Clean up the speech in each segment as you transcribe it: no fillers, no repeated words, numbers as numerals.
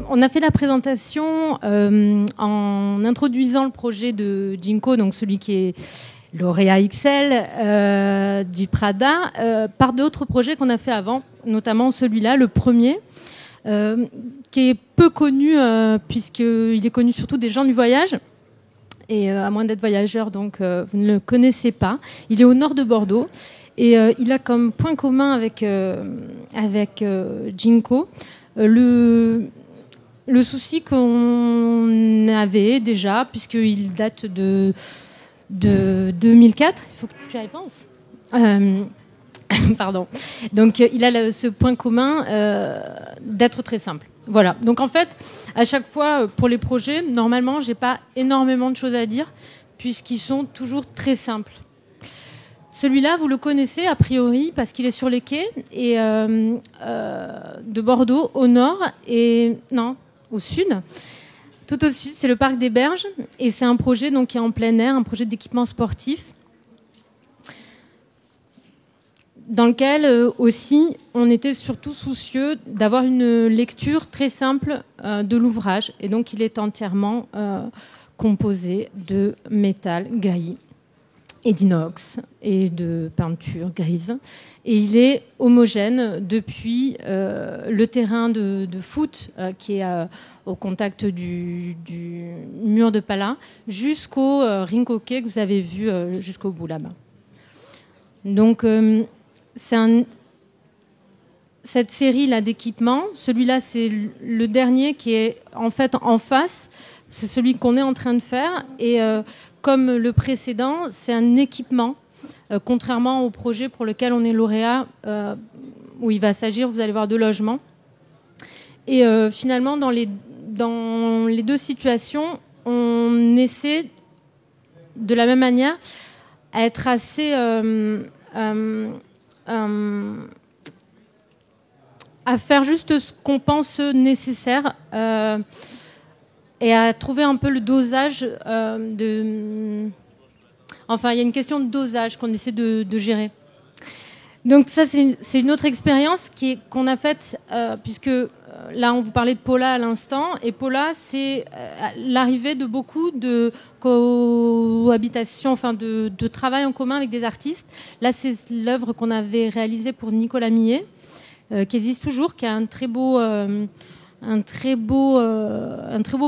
On a fait la présentation en introduisant le projet de Jinko, donc celui qui est lauréat XL du Prada, par d'autres projets qu'on a fait avant, notamment celui-là, le premier, qui est peu connu puisqu'il est connu surtout des gens du voyage. Et à moins d'être voyageur, donc vous ne le connaissez pas. Il est au nord de Bordeaux et il a comme point commun avec Jinko le souci qu'on avait déjà, puisqu'il date de 2004. Il faut que tu y penses. Pardon. Donc, il a ce point commun d'être très simple. Voilà. Donc, en fait, à chaque fois, pour les projets, normalement, j'ai pas énormément de choses à dire, puisqu'ils sont toujours très simples. Celui-là, vous le connaissez a priori parce qu'il est sur les quais et de Bordeaux au nord et non au sud. Tout au sud, c'est le parc des Berges et c'est un projet donc qui est en plein air, un projet d'équipement sportif dans lequel aussi on était surtout soucieux d'avoir une lecture très simple de l'ouvrage et donc il est entièrement composé de métal gris et d'inox et de peinture grise. Et il est homogène depuis le terrain de foot qui est au contact du mur de Pala jusqu'au ring hockey que vous avez vu jusqu'au bout là-bas. Donc, cette série-là d'équipements, celui-là, c'est le dernier qui est en fait en face. C'est celui qu'on est en train de faire. Et comme le précédent, c'est un équipement, contrairement au projet pour lequel on est lauréat, où il va s'agir, vous allez voir, de logement. Et finalement, dans les deux situations, on essaie, de la même manière, à être assez... à faire juste ce qu'on pense nécessaire et à trouver un peu le dosage Enfin, il y a une question de dosage qu'on essaie de gérer. Donc ça, c'est une autre expérience qu'on a faite, puisque là, on vous parlait de Paula à l'instant, et Paula, c'est l'arrivée de beaucoup de cohabitation, enfin de travail en commun avec des artistes. Là, c'est l'œuvre qu'on avait réalisée pour Nicolas Millet, qui existe toujours, qui a un très beau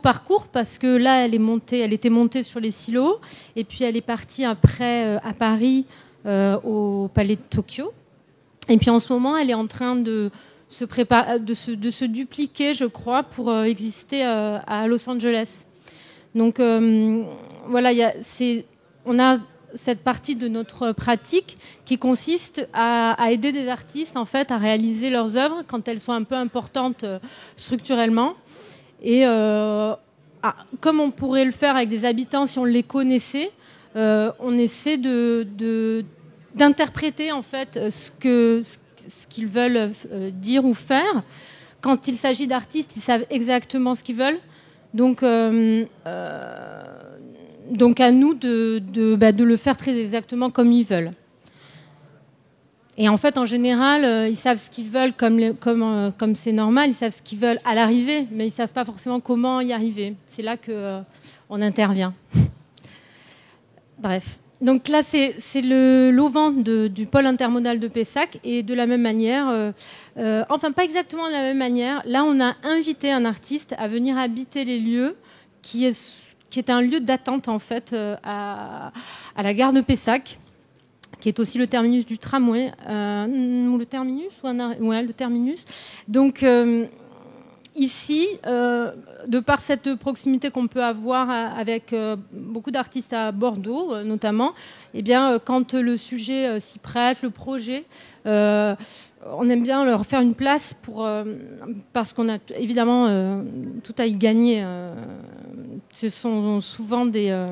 parcours parce que là, elle était montée sur les silos et puis elle est partie après à Paris au Palais de Tokyo. Et puis en ce moment, elle est en train de se dupliquer, je crois, pour exister à Los Angeles. Donc voilà, on a cette partie de notre pratique qui consiste à aider des artistes en fait à réaliser leurs œuvres quand elles sont un peu importantes structurellement et comme on pourrait le faire avec des habitants si on les connaissait, on essaie d'interpréter en fait ce qu'ils veulent dire ou faire. Quand il s'agit d'artistes, ils savent exactement ce qu'ils veulent. Donc à nous de le faire très exactement comme ils veulent. Et en fait, en général, ils savent ce qu'ils veulent comme c'est normal. Ils savent ce qu'ils veulent à l'arrivée, mais ils ne savent pas forcément comment y arriver. C'est là qu'on intervient. Bref. Donc là, c'est l'auvent du pôle intermodal de Pessac. Et de la même manière, enfin pas exactement de la même manière, là, on a invité un artiste à venir habiter les lieux qui est un lieu d'attente en fait à la gare de Pessac, qui est aussi le terminus du tramway, ou le terminus le terminus. Donc ici, de par cette proximité qu'on peut avoir avec beaucoup d'artistes à Bordeaux, notamment, eh bien, quand le sujet s'y prête, le projet, on aime bien leur faire une place parce qu'on a évidemment tout à y gagner. Ce sont souvent des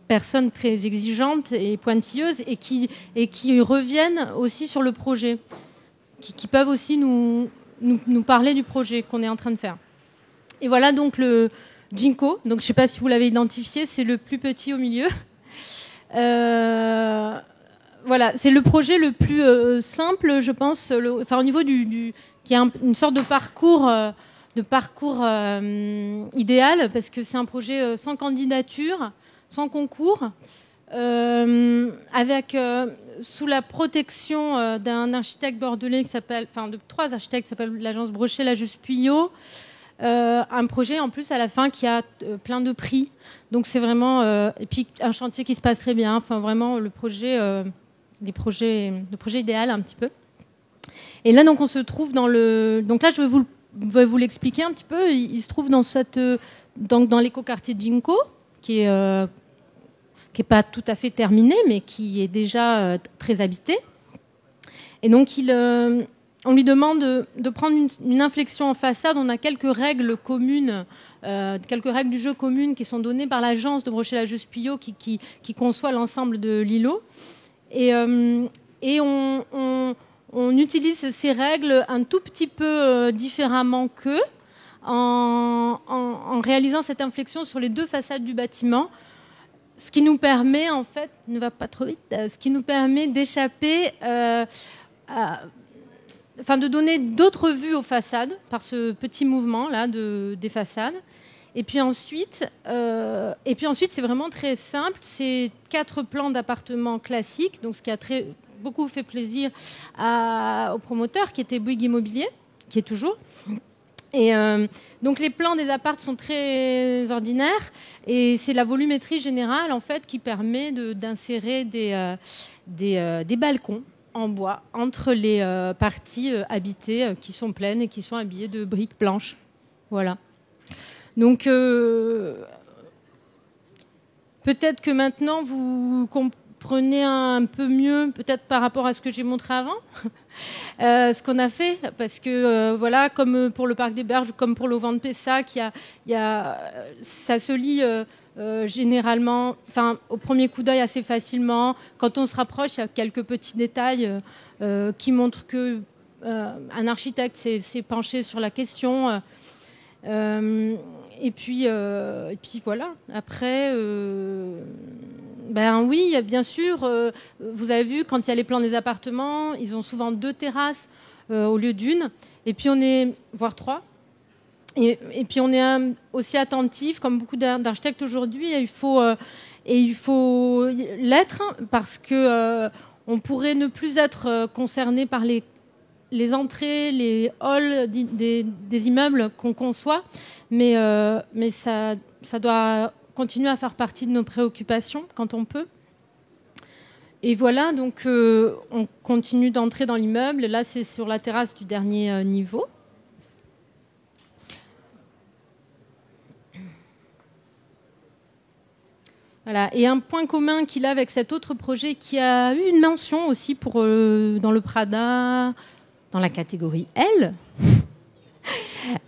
personnes très exigeantes et pointilleuses et qui reviennent aussi sur le projet, qui peuvent aussi nous parler du projet qu'on est en train de faire. Et voilà donc le Jinko. Donc je ne sais pas si vous l'avez identifié, c'est le plus petit au milieu. voilà, c'est le projet le plus simple, je pense, au niveau qui a une sorte de parcours idéal, parce que c'est un projet sans candidature, sans concours, avec sous la protection d'un architecte bordelais de 3 architectes qui s'appellent l'agence Brochet, Lageus Puyot. Un projet en plus à la fin qui a plein de prix, donc c'est vraiment et puis un chantier qui se passe très bien. Enfin vraiment le projet idéal un petit peu. Et là donc on se trouve donc là je vais vous l'expliquer un petit peu. Il se trouve dans l'écoquartier Ginkgo qui est pas tout à fait terminé mais qui est déjà très habité. Et donc on lui demande de prendre une inflexion en façade. On a quelques règles communes, quelques règles du jeu communes qui sont données par l'agence de Brochet Lageus Puyot qui conçoit l'ensemble de l'îlot. Et on utilise ces règles un tout petit peu différemment qu'eux en réalisant cette inflexion sur les 2 façades du bâtiment. Ce qui nous permet, en fait, ne va pas trop vite, ce qui nous permet d'échapper de donner d'autres vues aux façades par ce petit mouvement là des façades. Et puis ensuite, c'est vraiment très simple. C'est 4 plans d'appartements classiques, donc ce qui a beaucoup fait plaisir aux promoteurs qui étaient Bouygues Immobilier, qui est toujours. Et donc les plans des apparts sont très ordinaires et c'est la volumétrie générale en fait qui permet d'insérer des balcons en bois entre les parties habitées qui sont pleines et qui sont habillées de briques blanches. Voilà. Donc peut-être que maintenant vous comprenez un peu mieux, peut-être par rapport à ce que j'ai montré avant, ce qu'on a fait, parce que voilà, comme pour le Parc des Berges, comme pour l'Auvent de Pessac, ça se lit généralement, au premier coup d'œil assez facilement. Quand on se rapproche, il y a quelques petits détails qui montrent que un architecte s'est penché sur la question. Et puis voilà. Après, oui, bien sûr. Vous avez vu, quand il y a les plans des appartements, ils ont souvent 2 terrasses au lieu d'une. Et puis voire 3. Et puis on est aussi attentif, comme beaucoup d'architectes aujourd'hui, et il faut l'être parce que on pourrait ne plus être concerné par les entrées, les halls des immeubles qu'on conçoit, mais ça doit continuer à faire partie de nos préoccupations quand on peut. Et voilà, donc on continue d'entrer dans l'immeuble. Là, c'est sur la terrasse du dernier niveau. Voilà. Et un point commun qu'il a avec cet autre projet qui a eu une mention aussi dans le Prada, dans la catégorie L.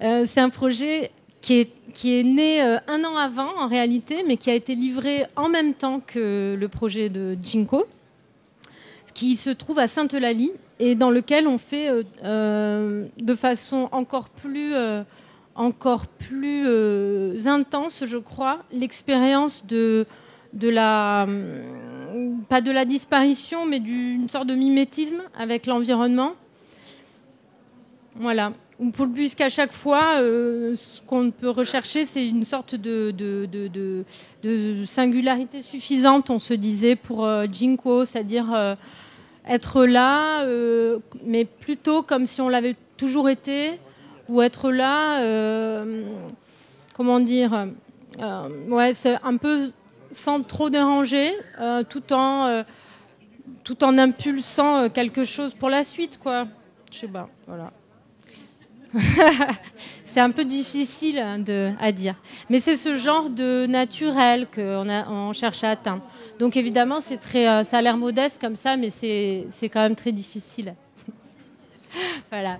C'est un projet qui est né 1 an avant, en réalité, mais qui a été livré en même temps que le projet de Ginkgo, qui se trouve à Sainte-Eulalie et dans lequel on fait de façon encore plus intense, je crois, l'expérience pas de la disparition, mais d'une sorte de mimétisme avec l'environnement. Voilà. Puisqu'à chaque fois, ce qu'on peut rechercher, c'est une sorte de singularité suffisante, on se disait, pour Ginkgo, c'est-à-dire être là, mais plutôt comme si on l'avait toujours été, ou être là, c'est un peu sans trop déranger, tout en impulsant quelque chose pour la suite, quoi. Je sais pas, voilà. C'est un peu difficile à dire. Mais c'est ce genre de naturel qu'on cherche à atteindre. Donc évidemment, ça a l'air modeste comme ça, mais c'est quand même très difficile. Voilà.